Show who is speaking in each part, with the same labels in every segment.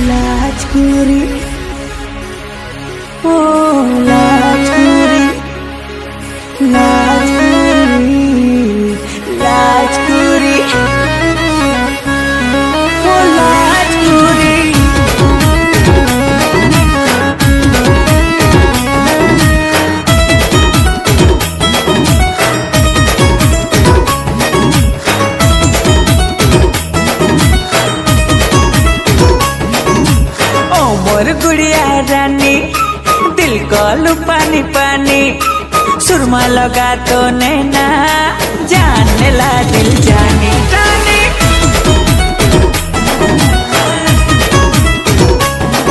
Speaker 1: लाजकुरी ओ लाजकुरी लाजकुरी लाजकुरी ओ लाजकुरी मोर गुड़िया रानी दिल को लू पानी पानी सुरमा लगा तो नैना जानने ला दिल जानी रानी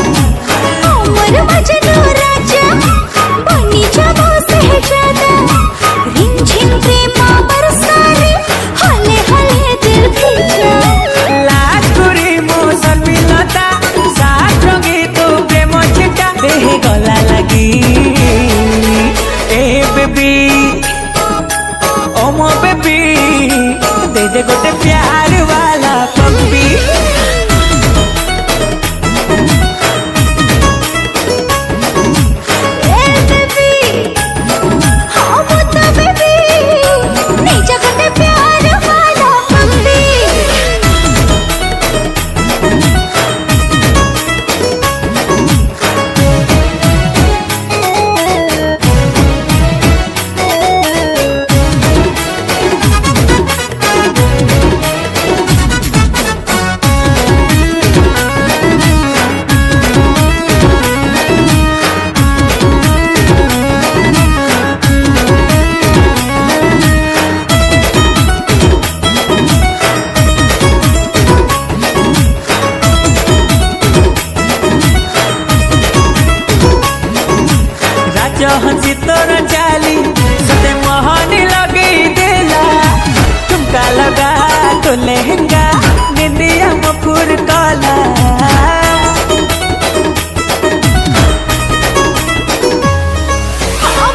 Speaker 2: मोर मजनू राजा बनी जाबो सहजादा रिमझिम प्रेम बरसाने हले हले दिल भिजा
Speaker 1: लाजकुरी मौसम मिलता देहे गला लगी ए बेबी ओ मो बेबी दे दे गोटे प्यार वाला पप्पी हंसी तोर चाली सते मोहनी लगी देला तुमका लगा तो लहंगा निंदिया मफुर काला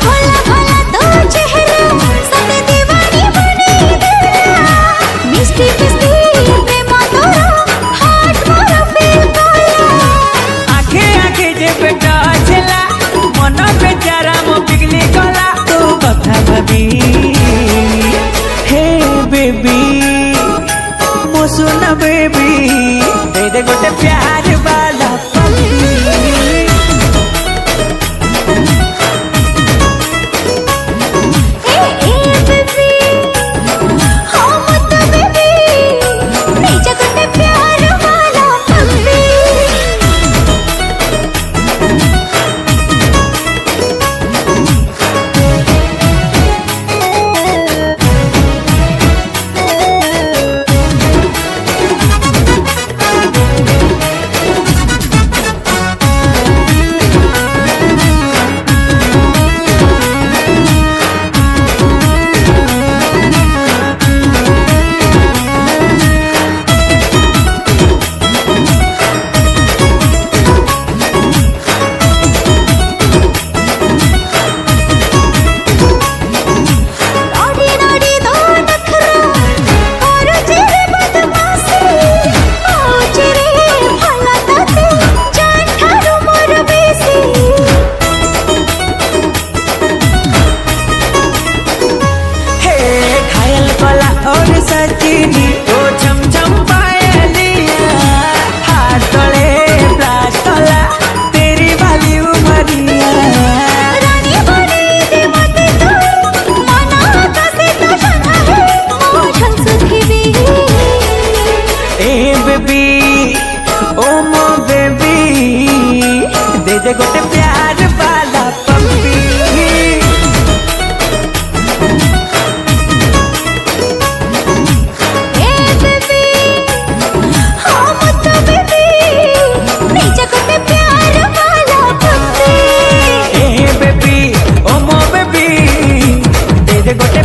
Speaker 2: भला भला तो चेहरा सते दीवानी बनी देला मिस्टी मिस्टी प्रेम तोरा हार्ट मोर फील काला
Speaker 1: आंखे आंखे जे बेटा छला मन बेचारा मो पिघली गला तू कथा भाभी हे बेबी मो सुना बेबी दे दे गोटे प्यार वाला पप्पी और सचिनी ओ छम छम पायलिया हाथ तले प्लास्टला तेरी वाली उमरिया
Speaker 2: रानी बनी दे मते तू मना कसे तो जाना है मोहन सुधीवी
Speaker 1: ए बेबी ओ मो बेबी दे दे गोटे प्यार वाला पप्पी गोटे